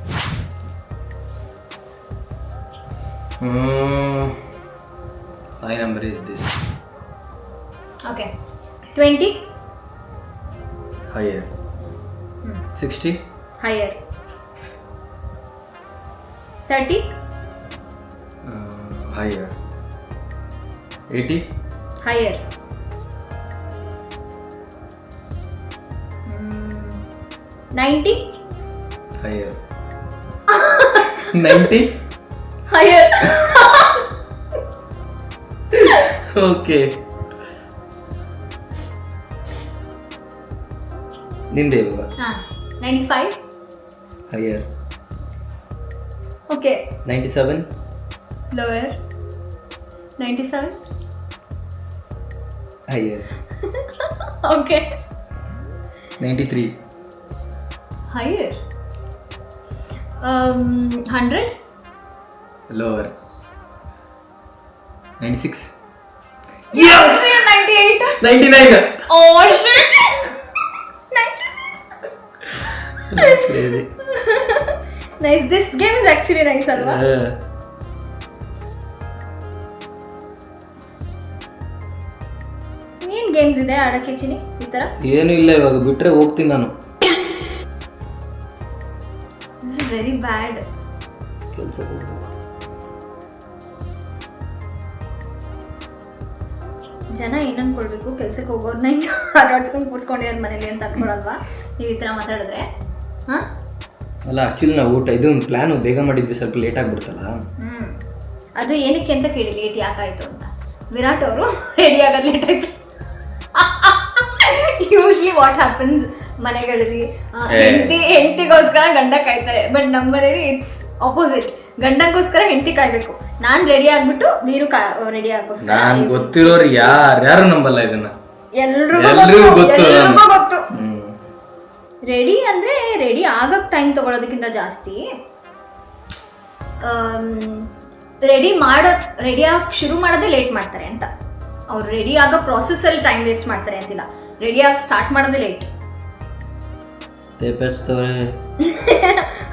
My number is this. Okay. 20. Higher. 60. Higher. 30. Higher. 80. Higher. 90. Higher. 90. Higher. Okay. ನಿಂದೆ ಇವಾಗ. 95. Higher. Okay. 97. Lower. 97. Higher. Okay. 93. Higher. 100. Lower. 96. Yes! 98. 99. Oh shit! 96. Crazy. Nice. This game is actually nice, alva? ಏನ್ games ಇದೆ ಆಡಕ್ಕೆ ಚಿನಿ ಈ ತರ? ಏನು ಇಲ್ಲ, ಇವಾಗ ಬಿಟ್ರೆ ಹೋಗ್ತೀನಿ ನಾನು. This is very bad. ಕೆಲಸಕ್ಕೆ ಹೋಗ್ಬೇಕು. ಜನ ಏನ್ ಅನ್ಕೊಳ್ಬೇಕು, ಕೆಲ್ಸಕ್ಕೆ ಹೋಗೋರ್ನ ಆಟಾಡ್ಸ್ಕೊಂಡು ಕೂರ್ಸ್ಕೊಂಡಿರೋದು ಮನೇಲಿ ಅಂತ ಅನ್ಕೊಳಲ್ವಾ ನೀವು ಈ ತರ ಮಾತಾಡಿದ್ರೆ? ಹಾ ಅಲ್ಲ, ಆಕ್ಚುಲಿ ನಾವು ಇದು ಒಂದು ಪ್ಲಾನು ಬೇಗ ಮಾಡಿದ್ವಿ, ಸ್ವಲ್ಪ ಲೇಟ್ ಆಗ್ಬಿಡ್ತಲ್ಲ. ಅದು ಏನಕ್ಕೆ ಅಂತ ಕೇಳಿ, ಲೇಟ್ ಯಾಕಾಯ್ತು ಅಂತ. ವಿರಾಟ್ ಅವರು ರೆಡಿ ಆಗೋದು ಲೇಟ್ ಆಯ್ತು. ಯೂಶ್ಲಿ ವಾಟ್ ಹ್ಯಾಪನ್ಸ್ ಮನೆಗಳಲ್ಲಿ, ಹೆಂಡತಿಗೋಸ್ಕರ ಗಂಡ ಕಾಯ್ತಾರೆ, ಬಟ್ ನಮ್ಮ ಮನೇಲಿ ಇಟ್ಸ್ ಆಪೋಸಿಟ್. ಗಂಡಂಗೋಸ್ಕರ ಹೆಂಡತಿ ಕಾಯ್ಬೇಕು. ನಾನ್ ರೆಡಿ ಆಗ್ಬಿಟ್ಟು ನೀರು ರೆಡಿ ಆಗೋಸ್ಕರ. ನಾನ್ ಗೊತ್ತಿರೋರು ಯಾರು ನಂಬಲ್ಲ ಇದನ್ನ. ಎಲ್ರಿಗೂ ಗೊತ್ತು. ರೆಡಿ ಅಂದ್ರೆ ರೆಡಿ ಆಗಕ್ ಟೈಮ್ ತಗೊಳ್ಳೋದಕ್ಕಿಂತ ಜಾಸ್ತಿ ರೆಡಿ ಆಗಕ್ ಶುರು ಮಾಡೋದೇ ಲೇಟ್ ಮಾಡ್ತಾರೆ ಅಂತ. ಅವ್ರು ರೆಡಿ ಆಗೋ ಪ್ರಾಸೆಸ್ ಅಲ್ಲಿ ಟೈಮ್ ವೇಸ್ಟ್ ಮಾಡ್ತಾರೆ ಅಂತಿಲ್ಲ, ರೆಡಿ ಆಗಿ ಸ್ಟಾರ್ಟ್ ಮಾಡೋದೇ ಲೇಟ್.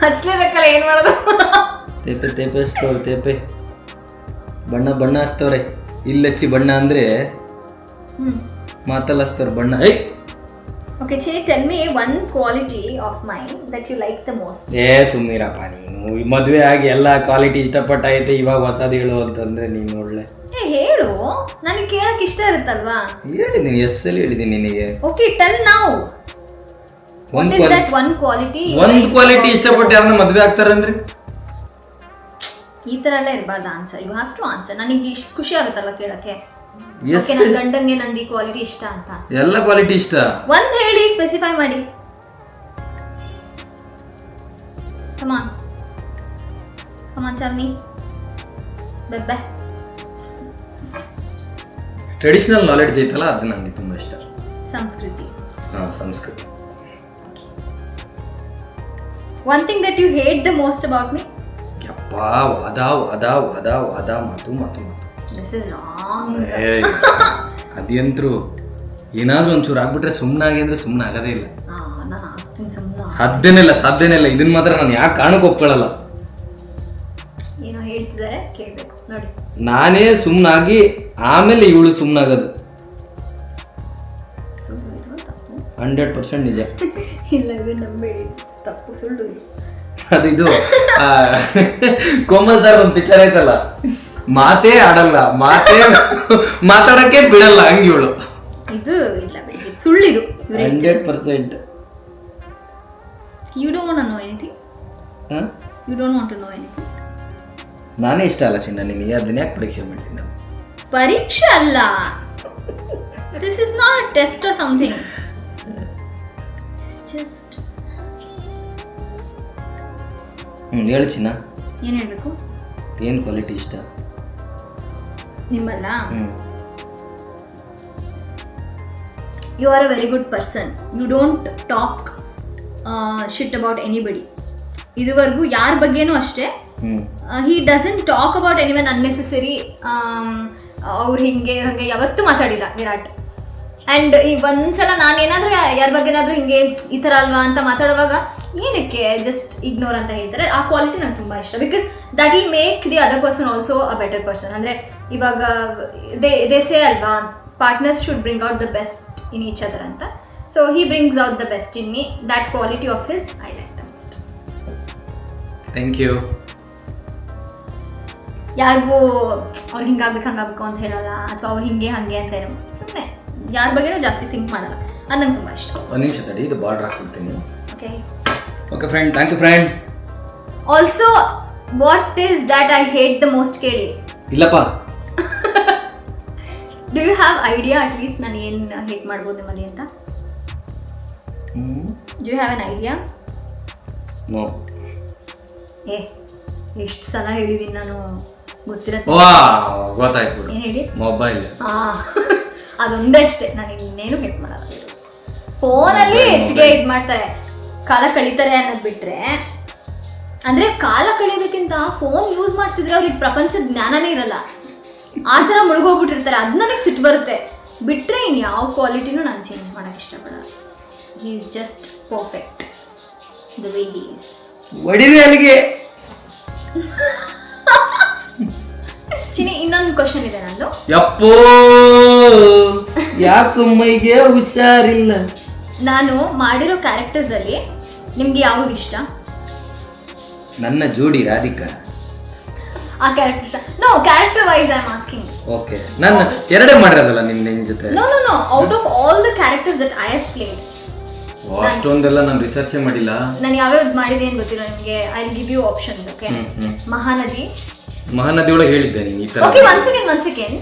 ಹಚ್ಲೇಬೇಕಲ್ಲ, ಏನ್ ಮಾಡೋದು? ತೇಪೆ ಬಣ್ಣ ಹಚ್ತವ್ರೆ. ಇಲ್ಲಿ ಹಚ್ಚಿ ಬಣ್ಣ ಅಂದ್ರೆ ಮಾತಲ್ಲ ಹಚ್ತವ್ರೆ ಬಣ್ಣ. Okay, Chini, tell me one quality of mine that you like the most. ಸುಮ್ಮನಿರಪ್ಪ ನೀನು. ಮದುವೆ ಆಗಿ ಎಲ್ಲ ಕ್ವಾಲಿಟಿ ಇಷ್ಟಪಟ್ಟಾಯ್ತು, ಇವಾಗ ಹೊಸದು ಹೇಳು ಅಂತಂದ್ರೆ ನೀನು ಒಳ್ಳೆ. ಹೇಳು, ನನಗೆ ಕೇಳಕ್ ಇಷ್ಟ ಇರುತ್ತಲ್ವಾ? ಹೇಳಿದ್ದೀನಿ, ಎಸ್ಸಲ್ಲಿ ಹೇಳಿದ್ದೀನಿ ನಿನಗೆ. Okay, tell now. What is that one quality? ಒಂದು ಕ್ವಾಲಿಟಿ ಇಷ್ಟಪಟ್ಟು ಯಾರನ್ನ ಮದುವೆ ಆಗ್ತಾರಂದ್ರೆ ಈ ತರ ಎಲ್ಲ ಇರಬಾರ್ದು answer. You have to answer. ನನಗೆ ಇಷ್ಟು ಖುಷಿ ಆಗುತ್ತಲ್ವಾ ಕೇಳಕ್ಕೆ. ಓಕೆ, ನನ್ನ ಗಂಡಂಗೆ ನಂದು ಈ ಕ್ವಾಲಿಟಿ ಇಷ್ಟ ಅಂತ. ಎಲ್ಲ ಕ್ವಾಲಿಟಿ ಇಷ್ಟ. ಒಂದ್ ಹೇಳಿ, ಸ್ಪೆಸಿಫೈ ಮಾಡಿ. Come on, Charmi. Bye. Traditional knowledge ಐತಲ್ಲ, ಅದು ನನಗೆ ತುಂಬಾ ಇಷ್ಟ. ಸಂಸ್ಕೃತಿ. ಸಂಸ್ಕೃತಿ. One thing that you hate the most about me? ಯಪ್ಪ, ವಾದ ಮಾತು. This is wrong. ಅದೇಂತ್ರು ಏನಾದ್ರೂ ಒಂಚೂರು ಆಗ್ಬಿಟ್ರೆ ಸುಮ್ಮನಾಗಿ ಅಂದ್ರೆ ಸುಮ್ಮನೆ ಆಗೋದೇ ಇಲ್ಲ. ನಾನು ಆಗ್ತೀನಿ ಸುಮ್ಮನೆ. ಸಾಧ್ಯನೇ ಇಲ್ಲ. ಇದನ್ನ ಮಾತ್ರ ನಾನು ಯಾಕೆ ಕಾರಣಕ್ಕೆ ಒಪ್ಕೊಳ್ಳಲ್ಲ. ಏನೋ ಹೇಳ್ತಿದ್ದಾರೆ, ಕೇಳಬೇಕು ನೋಡಿ. ನಾನೇ ಸುಮ್ಮನಾಗಿ ಆಮೇಲೆ ಇವಳು ಸುಮ್ಮನಾಗೋದು 100% ನಿಜ. ಇಲ್ಲ, ಇದು ನಂಬೇಡಿ, ತಪ್ಪು, ಸುಳ್ಳು. ಅದು ಇದು ಕೋಮಲ್ ಸರ್ ಒಂದು ಪಿಕ್ಚರ್ ಐತಲ್ಲ, ಮಾತೇ ಆಡಲ್ಲ, ಮಾತಾಡಕ್ಕೆ ಬಿಡಲ್ಲ, ಹಂಗೆ ಇವಳು. ಇದು ಇಲ್ಲ ಬಿಡಿ, ಸುಳ್ಳಿದು 100%. You don't want to know anything? You don't want to know anything? ನಾನೇ ಇಷ್ಟ ಅಲ್ಲ ಚಿನ್ನ ನಿನಗೆ, ಅದನ್ನ ಯಾಕೆ ಪರೀಕ್ಷೆ ಮಾಡ್ತೀನಿ ನಾನು? ಪರೀಕ್ಷೆ ಅಲ್ಲ, this is not a test or something. It's just. ಹೇಳು ಚಿನ್ನ, ಏನು ಹೇಳಬೇಕು? ಏನು ಕ್ವಾಲಿಟಿ ಇಷ್ಟ ನಿಮ್ಮಲ್ಲ? You are a very good person. You don't talk shit about anybody. ಇದುವರೆಗೂ ಯಾರ ಬಗ್ಗೆನೂ ಅಷ್ಟೇ, he doesn't talk about anyone unnecessary. ಅವ್ರು ಹಿಂಗೆ ಹಾಗೆ ಯಾವತ್ತೂ ಮಾತಾಡಿಲ್ಲ ವಿರಾಟ್. ಆ್ಯಂಡ್ ಈ ಒಂದ್ಸಲ ನಾನೇನಾದರೂ ಯಾರ ಬಗ್ಗೆನಾದರೂ ಹಿಂಗೆ ಈ ಥರ ಅಲ್ವಾ ಅಂತ ಮಾತಾಡುವಾಗ ಏನಕ್ಕೆ ಜಸ್ಟ್ ಇಗ್ನೋರ್ ಅಂತ ಹೇಳ್ತಾರೆ. ಆ ಕ್ವಾಲಿಟಿ ನಂಗೆ ತುಂಬ ಇಷ್ಟ. Because that will make the other person also a better person. ಅಂದರೆ ಇವಾಗ ದೇ ಸೇ ಅಲ್ವಾ, partners should bring out the best in each other ಅಂತ. So he brings out the best in me. That quality of his I like the best. Thank you. ಯಾರಿಗೂ ಅವ್ರು ಹಿಂಗಾಗ್ಬೇಕು ಹಂಗಾಗಬೇಕು ಅಂತ ಹೇಳಲ್ಲ, ಅಥವಾ ಅವ್ರು ಹಿಂಗೆ ಹಾಗೆ ಅಂತ ಹೇಳೋ ಸುಮ್ಮನೆ ಯಾರ ಬಗ್ಗೆನೂ ಜಾಸ್ತಿ ಥಿಂಕ್ ಮಾಡಲ್ಲ. ಅದು ನಂಗೆ ತುಂಬ ಇಷ್ಟ. ಒಂದು ನಿಮಿಷ ತಡಿ, ಇದು ಬಾರ್ಡರ್ ಹಾಕ್ಬಿಡ್ತೀನಿ. Okay okay friend, thank you friend. Also what is that I hate the most ಕೇಳಿ? ಇಲ್ಲಪ್ಪ. Do you have idea at least ನಾನು ಏನು ಹೇಟ್ ಮಾಡ್ಬೋದು ನಿಮ್ಮಲ್ಲಿ ಅಂತ? Do you have an idea? No. ಎಷ್ಟು ಸಲ ಹೇಳಿದೀನಿ ನಾನು, ಗೊತ್ತಿರತ್ತೆ. ಗೊತ್ತಾಯ್ತು ಬಿಡು. ಏನು ಹೇಳಿ? ಮೊಬೈಲ್. ಅದೊಂದೇ ಅಷ್ಟೇ, ನಾನು ಇನ್ನೇನು ಹೇಟ್ ಮಾಡಲ್ಲ. ಫೋನಲ್ಲಿ ಹೆಚ್ಚಿಗೆ ಇದು ಮಾಡ್ತಾರೆ, ಕಾಲ ಕಳೀತಾರೆ ಅನ್ನೋದು ಬಿಟ್ರೆ. ಅಂದ್ರೆ ಕಾಲ ಕಳೆಯೋದಕ್ಕಿಂತ ಫೋನ್ ಯೂಸ್ ಮಾಡ್ತಿದ್ರೆ ಅವ್ರಿಗೆ ಪ್ರಪಂಚದ ಜ್ಞಾನನೇ ಇರಲ್ಲ, ಆ ಥರ ಮುಳುಗೋಗ್ಬಿಟ್ಟಿರ್ತಾರೆ. ಅದು ನನಗೆ ಸಿಟ್ಟು ಬರುತ್ತೆ. ಬಿಟ್ರೆ ಇನ್ಯಾವ ಕ್ವಾಲಿಟಿನೂ ನಾನು ಚೇಂಜ್ ಮಾಡೋಕ್ಕೆ ಇಷ್ಟಪಡಲ್ಲ. He is just perfect the way he is. ಹೊಡಿರಿ ಅಲ್ಲಿಗೆ. ಚಿನಿ, ಇನ್ನೊಂದು ಕ್ವಶನ್ ಇದೆ ನಂದು. ಯಪ್ಪೋ, ಯಾಕಮ್ಮೈಗೆ ಹುಷಾರಿಲ್ಲ. ನಾನು ಮಾಡಿರೋ ಕ್ಯಾರೆಕ್ಟರ್ಸ್ ಅಲ್ಲಿ ನಿಮ್ಗೆ ಯಾವ್ದು ಇಷ್ಟ? ನನ್ನ ಜೋಡಿ ರಾಧಿಕಾ. ಆ ಕ್ಯಾರೆಕ್ಟರ್ ಇಷ್ಟ? No, character wise I am asking. Okay, ನಾನು ಎರಡೇ ಮಾಡಿರೋದಲ್ಲ ನಿನ್ನ ಜೊತೆ. No no no, out of all the characters that I have played. ಅಷ್ಟೊಂದೆಲ್ಲ ನಾನು ರಿಸರ್ಚೇ ಮಾಡಿಲ್ಲ. ನಾನು ಯಾವ್ಯಾವ್ದು ಮಾಡಿದೆ ಅಂತ ಗೊತ್ತಿಲ್ಲ ನಿಮಗೆ. I will give you options. Okay, Mahanadi. Mahanadi ಒಳಗೆ ಹೇಳಿದ್ದೆ ನೀನು ಈ ತರ. Okay, one second.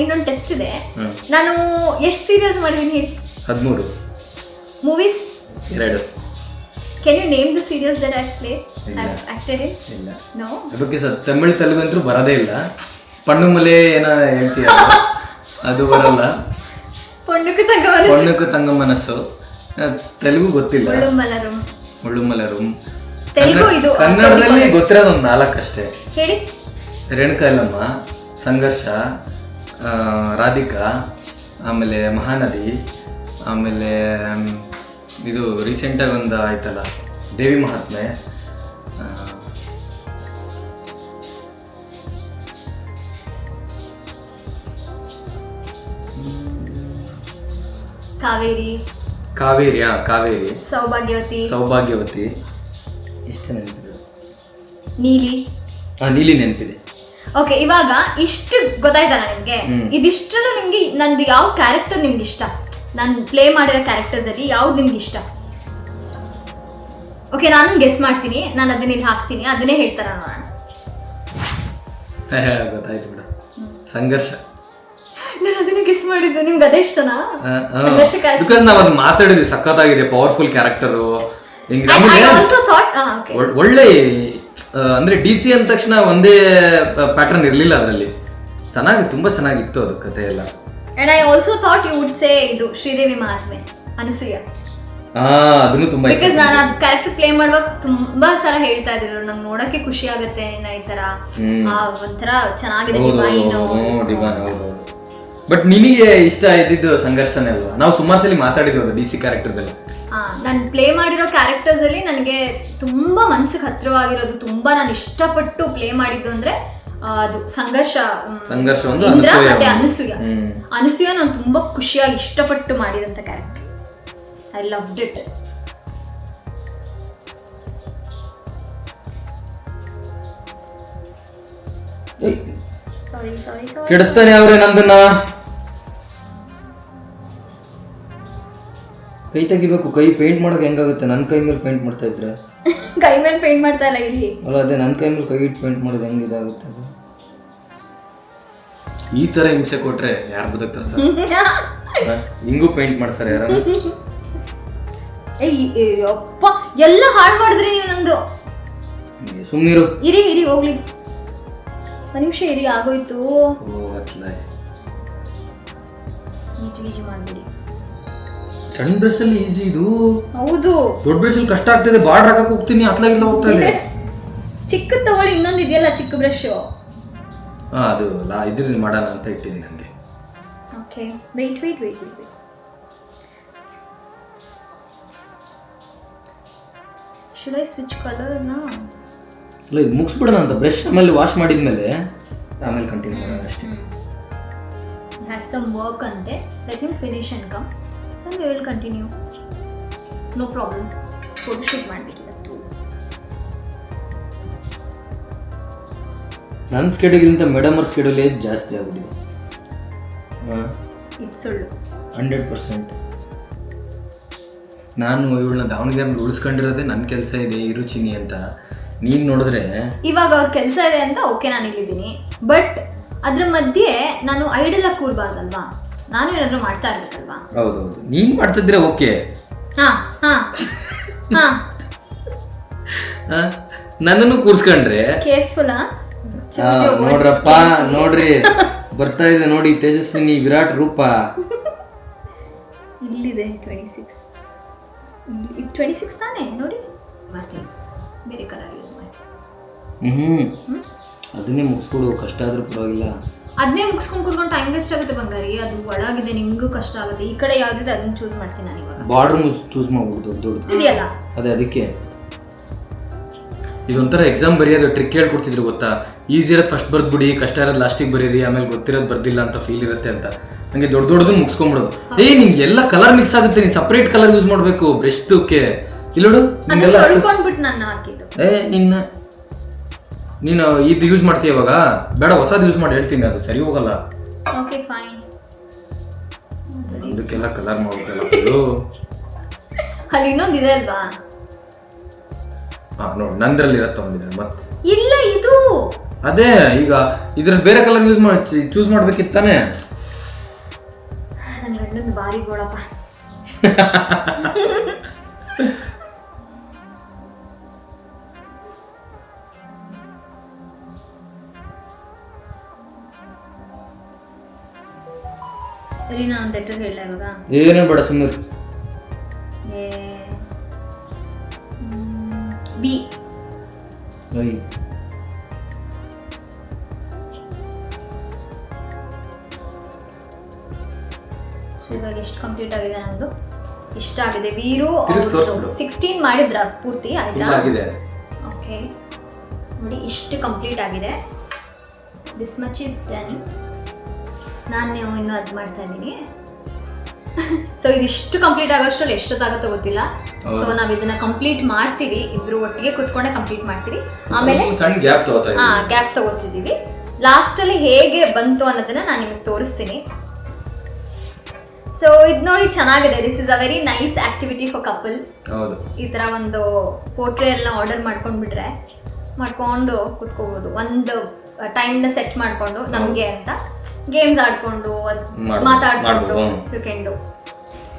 ಇನ್ನೊಂದು ಟೆಸ್ಟ್ ಇದೆ. ನಾನು ಎಷ್ಟು ಸೀರಿಯಲ್ಸ್ ಮಾಡಿದ್ದೀನಿ ಹೇಳಿ? 13. Movies? 2. Can you name the serials that I played? Acted in? ಇಲ್ಲ. ನೋ. ಅದಕ್ಕೆ ತಮಿಳ್ ತೆಲುಗಂತೂ ಬರೋದೇ ಇಲ್ಲ. ಪಣ್ಣುಮಲೆ ಏನ ಹೇಳ್ತೀಯ, ಅದು ಬರಲ್ಲ. ಪೊಣ್ಣುಕು ತಂಗ ಮನಸ್ಸು, ತೆಲುಗು ಗೊತ್ತಿಲ್ಲ. ಮುಳ್ಳುಮಲರು. ತೆಲುಗು ಇದು. ಕನ್ನಡದಲ್ಲಿ ಗೊತ್ತಿರೋದು ಒಂದು 4 ಅಷ್ಟೇ. ಹೇಳಿ. ರೇಣುಕಾ ಯಲ್ಲಮ್ಮ, ಸಂಘರ್ಷ, ರಾಧಿಕಾ, ಆಮೇಲೆ ಮಹಾನದಿ, ಆಮೇಲೆ ಇದು ರೀಸೆಂಟಾಗಿ ಒಂದು ಆಯ್ತಲ್ಲ ದೇವಿ ಮಹಾತ್ಮೆ, ಕಾವೇರಿ, ಸೌಭಾಗ್ಯವತಿ. ಇಷ್ಟ ನೆನಪಿದೆ. ನೀಲಿ ನೆನಪಿದೆ. ಓಕೆ, ಇವಾಗ ಇಷ್ಟು ಗೊತ್ತಾಯ್ತಲ್ಲ ನಿಮ್ಗೆ? ಇದಿಷ್ಟರಲ್ಲೂ ನಿಮ್ಗೆ ನಂದು ಯಾವ ಕ್ಯಾರೆಕ್ಟರ್ ನಿಮ್ಗೆ ಇಷ್ಟ? ನಾನು ಪ್ಲೇ ಮಾಡಿರೋ ಕ್ಯಾರೆಕ್ಟರ್ಸ್ ಅಲ್ಲಿ ಯಾವ್ದು ನಿಮ್ಗೆ ಇಷ್ಟ? ಓಕೆ, ನಾನು ಗೆಸ್ ಮಾಡ್ತೀನಿ. ನಾನು ಅದನ್ನ ಇಲ್ಲಿ ಹಾಕ್ತೀನಿ, ಅದನ್ನೇ ಹೇಳ್ತಾರ ನೋಡೋಣ. ಗೊತ್ತಾಯ್ತು ಬಿಡು. ಸಂಘರ್ಷ. ನಾನು ಅದನ್ನ ಗೆಸ್ ಮಾಡಿದ್ದು. ನಿಮ್ಗೆ ಅದೇ ಇಷ್ಟನಾ? ಬಿಕಾಸ್ ನಾವ್ ಅದು ಮಾತಾಡಿದ್ವಿ, ಸಖತ್ತಾಗಿದೆ, ಪವರ್ಫುಲ್ ಕ್ಯಾರೆಕ್ಟರು. ಒಳ್ಳೆ ಅಂದ್ರೆ DC ಅಂದ ತಕ್ಷಣ ಒಂದೇ ಪ್ಯಾಟರ್ನ್ ಇರ್ಲಿಲ್ಲ ಅದರಲ್ಲಿ. ತುಂಬಾ ಚೆನ್ನಾಗಿತ್ತು ಅದು ಕತೆ ಎಲ್ಲ. And I also thought you would say ಇದು ಶ್ರೀದೇವಿ ಮಹಾತ್ಮೆ, ಅನಸೂಯ. ಅದನ್ನು ತುಂಬಾ ಇಷ್ಟ. ಬಿಕಾಸ್ ನಾನು ಆ ಕ್ಯಾರೆಕ್ಟರ್ ಪ್ಲೇ ಮಾಡುವಾಗ ತುಂಬಾ ಸಲ ಹೇಳ್ತಾ ಇದ್ರು, ನಂಗೆ ನೋಡಕ್ಕೆ ಖುಷಿ ಆಗುತ್ತೆ ಈ ತರ, ಒಂಥರ ಚೆನ್ನಾಗಿದೆ ಡಿವೈನ್. ಬಟ್ ನಿನಗೆ ಇಷ್ಟ ಇದ್ದಿದ್ದು ಸಂಘರ್ಷನೇ ಅಲ್ವಾ? ನಾವು ಸುಮಾರು ಸಲ ಮಾತಾಡಿರೋದು DC ಕ್ಯಾರೆಕ್ಟರ್ದಲ್ಲಿ. ನಾನು ಪ್ಲೇ ಮಾಡಿರೋ ಕ್ಯಾರೆಕ್ಟರ್ಸ್ ಅಲ್ಲಿ ನನಗೆ ತುಂಬಾ ಮನ್ಸಿಗೆ ಹತ್ರವಾಗಿರೋದು, ತುಂಬಾ ನಾನು ಇಷ್ಟಪಟ್ಟು ಪ್ಲೇ ಮಾಡಿದ್ದು ಅಂದ್ರೆ ಅದು ಸಂಘರ್ಷ ಒಂದು ಮತ್ತೆ ಅನಸೂಯ ನಾನು ತುಂಬಾ ಖುಷಿಯಾಗಿ ಇಷ್ಟಪಟ್ಟು ಮಾಡಿದಂತ ಕ್ಯಾರೆಕ್ಟರ್. I loved it. ಕೆಡಿಸ್ತಾನೆ ಅವ್ರೆ ನಂದನ್ನ. ಕೈ ತೆಗಿಬೇಕು. ಕೈ ಪೇಂಟ್ ಮಾಡೋಕೆ ಹೆಂಗಾಗುತ್ತೆ? ನನ್ನ ಕೈ ಮೇಲೆ ಪೇಂಟ್ ಮಾಡ್ತಾ ಇದ್ರೆ ಕೈ ಮೇಲೆ ಪೇಂಟ್ ಮಾಡ್ತಾ ಇಲ್ಲ ಇಲ್ಲಿ ಅಲ್ಲ, ಅದೇ ನನ್ನ ಕೈ ಮೇಲೆ ಕೈ ಇಟ್ಟು ಪೇಂಟ್ ಮಾಡೋದು ಹೆಂಗಿದಾಗುತ್ತೆ? ಅದು ಈ ತರ ಹಿಂಸೆ ಕೊಟ್ರೆ ಯಾರು ಬದುಕ್ತಾರೆ ಸರ್? ಹಿಂಗೂ ಪೇಂಟ್ ಮಾಡ್ತಾರೆ ಯಾರು? ಅಪ್ಪ, ಎಲ್ಲ ಹಾಳು ಮಾಡಿದ್ರಿ ನೀವು ನಂದು. ಸುಮ್ಮನಿರು. ಇರಿ ಹೋಗ್ಲಿ, ಒಂದು ನಿಮಿಷ ಇರಿ, ಆಗೋಯ್ತು. ಓ ಅತ್ಲಾಯ್. ಈಜು ಮಾಡ್ಬಿಡಿ. ಸಣ್ಣ ಬ್ರಷಲ್ಲಿ ಈಸಿ ಇದು. ಹೌದು, ದೊಡ್ಡ ಬ್ರಷಲ್ಲಿ ಕಷ್ಟ ಆಗ್ತಿದೆ. ಬಾರ್ಡರ್ ಹಾಕಕ್ಕೆ ಹೋಗ್ತೀನಿ, ಅತ್ಲಾಗಿಲ್ಲ ಹೋಗ್ತಾ ಇದೆ. ಚಿಕ್ಕದ್ ತಗೊಳ್ಳಿ, ಇನ್ನೊಂದು ಇದೆಯಲ್ಲ ಚಿಕ್ಕ ಬ್ರಷ್. ಅದು ಇದ್ರಲ್ಲಿ ಮಾಡೋಣ ಅಂತ ಇಟ್ಟಿದ್ದೀನಿ ನನಗೆ. Okay, wait. Should I switch colour ನಾ? ಇಲ್ಲ, ಇದು ಮುಗಿಸ್ಬಿಡೋಣ ಅಂತ. ಬ್ರಷ್ ಆಮೇಲೆ ವಾಶ್ ಮಾಡಿದ್ಮೇಲೆ ಆಮೇಲೆ ಕಂಟಿನ್ಯೂ ಮಾಡೋಣ ಅಷ್ಟೇ. ಹ್ಯಾಸ್ ಸಮ್ ವರ್ಕ್ ಅಂತೆ. Let him finish and come, then we will continue. No problem. Photo shoot ಮಾಡಬೇಕಿತ್ತು. ನನ್ನ ಸ್ಕೆಡ್ಯೂಲ್ಗಿಂತ ಮೇಡಮ್ ಅವ್ರ ಸ್ಕೆಡ್ಯೂಲ್ ಜಾಸ್ತಿ ಆಗ್ಬಿಟ್ಟಿದೆ. ಇದು ಸುಳ್ಳು. 100%. ನಾನು ಇವಳನ್ನ ದಾವಣಗೆರೆ ಉಳಿಸ್ಕೊಂಡಿರೋದೇ ನನ್ನ ಕೆಲಸ ಇದೆ ಇರುಚಿನಿ ಅಂತ. ನೀನು ನೋಡಿದ್ರೆ ಇವಾಗ ಅವ್ರ ಕೆಲಸ ಇದೆ ಅಂತ ಓಕೆ, ನಾನು ಇಲ್ಲಿದ್ದೀನಿ. ಬಟ್ ಅದ್ರ ಮಧ್ಯೆ ನಾನು ಐಡಲ್ ಆಗಿ ಕೂರ್ಬಾರ್ದಲ್ವಾ? ನಾನು ಏನಾದರೂ ಮಾಡ್ತಾ ಇರ್ಬೇಕಲ್ವಾ? ಹೌದೌದು, ನೀನು ಮಾಡ್ತಿದ್ರೆ ಓಕೆ. ನನ್ನನ್ನು ಕೂರ್ಸ್ಕೊಂಡ್ರೆ ಕೇರ್ಫುಲ್. ನೋಡ್ರಪ್ಪ, ನೋಡ್ರಿ ಬರ್ತಾ ಇದೆ ನೋಡಿ ತೇಜಸ್ವಿನಿ ವಿರಾಟ್ ರೂಪ. ಇಲ್ಲಿದೆ 26 ತಾನೇ? ನೋಡಿ ಮಾಡ್ತೀನಿ, ಬೇರೆ ಕಲರ್ ಯೂಸ್ ಮಾಡ್ತೀನಿ. ಅದನ್ನೇ ಮುಗಿಸ್ಕೊಡು, ಕಷ್ಟ ಆದ್ರೂ ಪರವಾಗಿಲ್ಲ. ಅದನ್ನೇ ಮುಗಿಸ್ಕೊಂಡು ಕೂತ್ಕೊಂಡು ಟೈಮ್ ವೇಸ್ಟ್ ಆಗುತ್ತೆ ಬಂಗಾರಿ. ಅದು ಒಳಗಿದೆ, ನಿಮಗೂ ಕಷ್ಟ ಆಗುತ್ತೆ. ಈ ಕಡೆ ಯಾವ್ದಿದೆ ಅದನ್ನ ಚೂಸ್ ಮಾಡ್ತೀನಿ ನಾನು ಇವಾಗ. ಬಾರ್ಡರ್ ಚೂಸ್ ಮಾಡ್ಬಿಡ್ತು ದೊಡ್ಡದು ಇದೆಯಲ್ಲ, ಅದೇ ಅದಕ್ಕೆ. ಇದೊಂಥರ ಎಕ್ಸಾಮ್ ಬರೆಯೋದು ಟ್ರಿಕ್ ಹೇಳ್ಕೊಡ್ತಿದ್ರು ಗೊತ್ತಾ? ಈಸಿ ಇರೋದು ಫಸ್ಟ್ ಬರ್ದ್ಬಿಡಿ, ಕಷ್ಟ ಇರೋದು ಲಾಸ್ಟಿಗೆ ಬರೀರಿ, ಆಮೇಲೆ ಗೊತ್ತಿರೋದು ಬರ್ದಿಲ್ಲ ಅಂತ ಫೀಲ್ ಇರುತ್ತೆ ಅಂತ. ಹಂಗೆ ದೊಡ್ಡದನ್ನು ಮುಗಿಸ್ಕೊಂಡ್ಬಿಡೋದು. ನಿಮ್ಗೆ ಎಲ್ಲ ಕಲರ್ ಮಿಕ್ಸ್ ಆಗುತ್ತೆ, ನೀನು ಸಪ್ರೇಟ್ ಕಲರ್ ಯೂಸ್ ಮಾಡಬೇಕು ಬ್ರಷ್ದಕ್ಕೆ. ಇಲ್ಲೋಡು ನೀನು ಇದು ಯೂಸ್ ಮಾಡ್ತೀಯ ಇವಾಗ, ಬೇಡ ಹೊಸದು ಯೂಸ್ ಮಾಡಿ ಹೇಳ್ತೀನಿ, ಅದು ಸರಿ ಹೋಗಲ್ಲ. ಅದಕ್ಕೆಲ್ಲ ಕಲರ್ ಮಾಡ್ಬೇಕಲ್ಲ. ಅಲ್ಲಿ ಇನ್ನೊಂದು ಇದೆ ಅಲ್ವಾ? ನೋಡಿ, ನಂದ್ರಲ್ಲಿ ಇರತ್ತ ಒಂದಿದೆ ಮತ್ತೆ. ಇಲ್ಲ, ಇದು ಅದೇ ಈಗ ಇದ್ರಲ್ಲಿ ಬೇರೆ ಕಲರ್ ಯೂಸ್ ಮಾಡಿ ಚೂಸ್ ಮಾಡ್ಬೇಕಿತ್ತಾನೆ. ನನ್ನ ಗಂಡನ ಬಾರಿ ಗೋಳಪ್ಪ. ಸರಿ, ನಾನು ಲೆಟರ್ ಹೇಳ ಇವಾಗ. ಏನೇ ಬೇಡ, ಸುಮ್ಮನೆ ಬಿ. ಇವಾಗ ಎಷ್ಟು ಕಂಪ್ಲೀಟ್ ಆಗಿದೆ ನಮ್ದು? ಇಷ್ಟ ಆಗಿದೆ. ವೀರು 16 ಮಾಡಿದ್ರ ಪೂರ್ತಿ ಆಯ್ತಾ? ಓಕೆ, ನೋಡಿ ಇಷ್ಟು ಕಂಪ್ಲೀಟ್ ಆಗಿದೆ. This much is done. ನಾನು ಇನ್ನೂ ಅದು ಮಾಡ್ತಾ ಇದ್ದೀನಿ. ಸೊ ಇದಿಷ್ಟು ಕಂಪ್ಲೀಟ್ ಆಗೋಷ್ಟ್ರಲ್ಲಿ ಎಷ್ಟೊತ್ತಾಗುತ್ತೋ ಗೊತ್ತಿಲ್ಲ. ಸೊ ನಾವು ಇದನ್ನ ಕಂಪ್ಲೀಟ್ ಮಾಡ್ತೀವಿ, ಇಬ್ರು ಒಟ್ಟಿಗೆ ಕುತ್ಕೊಂಡೆ ಕಂಪ್ಲೀಟ್ ಮಾಡ್ತೀವಿ. ಆಮೇಲೆ ಗ್ಯಾಪ್ ತಗೋತಿದ್ದೀವಿ. ಲಾಸ್ಟಲ್ಲಿ ಹೇಗೆ ಬಂತು ಅನ್ನೋದನ್ನ ನಾನು ನಿಮಗೆ ತೋರಿಸ್ತೀನಿ. ಸೊ ಇದು ನೋಡಿ ಚೆನ್ನಾಗಿದೆ. This is a very nice activity for couple. ಈ ತರ ಒಂದು ಪೋರ್ಟ್ರೇಲ್ನ ಆರ್ಡರ್ ಮಾಡ್ಕೊಂಡ್ಬಿಟ್ರೆ ಮಾಡ್ಕೊಂಡು ಕುತ್ಕೋಬಹುದು. ಒಂದು ಟೈಮ್ನ ಸೆಟ್ ಮಾಡ್ಕೊಂಡು ನಮಗೆ ಅಂತ ಗೇಮ್ಸ್ ಆಡ್ಕೊಂಡು ಮಾತಾಡ್ಕೊಂಡು ಯು ಕ್ಯಾನ್ ಡು.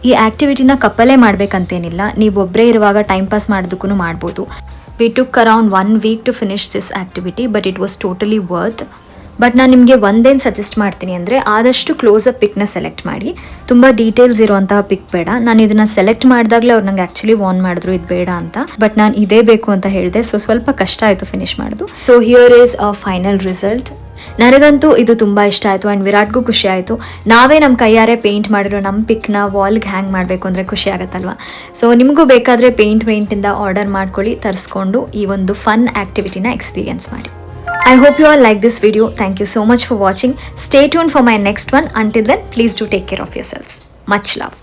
ಈ ಆಕ್ಟಿವಿಟಿನ ಕಪ್ಪಲೇ ಮಾಡ್ಬೇಕಂತೇನಿಲ್ಲ, ನೀವು ಒಬ್ಬರೇ ಇರುವಾಗ ಟೈಮ್ ಪಾಸ್ ಮಾಡೋದಕ್ಕೂ ಮಾಡ್ಬೋದು. We took around 1 week to finish this activity, but it was totally worth. But ನಾನು ನಿಮಗೆ ಒಂದೇನು ಸಜೆಸ್ಟ್ ಮಾಡ್ತೀನಿ ಅಂದರೆ, ಆದಷ್ಟು ಕ್ಲೋಸಪ್ ಪಿಕ್ನ ಸೆಲೆಕ್ಟ್ ಮಾಡಿ. ತುಂಬ ಡೀಟೇಲ್ಸ್ ಇರುವಂತಹ ಪಿಕ್ ಬೇಡ. ನಾನು ಇದನ್ನು ಸೆಲೆಕ್ಟ್ ಮಾಡಿದಾಗಲೇ ಅವ್ರು ನಂಗೆ ಆ್ಯಕ್ಚುಲಿ ವಾರ್ನ್ ಮಾಡಿದ್ರು ಇದು ಬೇಡ ಅಂತ, ಬಟ್ ನಾನು ಇದೇ ಬೇಕು ಅಂತ ಹೇಳಿದೆ. ಸೊ ಸ್ವಲ್ಪ ಕಷ್ಟ ಆಯಿತು ಫಿನಿಶ್ ಮಾಡೋದು. So here is a final result. ನನಗಂತೂ ಇದು ತುಂಬ ಇಷ್ಟ ಆಯಿತು ಆ್ಯಂಡ್ ವಿರಾಟ್ಗೂ ಖುಷಿ ಆಯಿತು. ನಾವೇ ನಮ್ಮ ಕೈಯಾರೆ ಪೇಂಟ್ ಮಾಡಿರೋ ನಮ್ಮ ಪಿಕ್ನ ವಾಲ್ಗೆ ಹ್ಯಾಂಗ್ ಮಾಡಬೇಕು ಅಂದರೆ ಖುಷಿ ಆಗುತ್ತಲ್ವ. ಸೊ ನಿಮಗೂ ಬೇಕಾದರೆ ಪೇಂಟಿಂದ ಆರ್ಡರ್ ಮಾಡ್ಕೊಳ್ಳಿ, ತರಿಸ್ಕೊಂಡು ಈ ಒಂದು ಫನ್ ಆ್ಯಕ್ಟಿವಿಟಿನ ಎಕ್ಸ್ಪೀರಿಯನ್ಸ್ ಮಾಡಿ. I hope you all like this video. Thank you so much for watching. Stay tuned for my next one. Until then, please do take care of yourselves. Much love.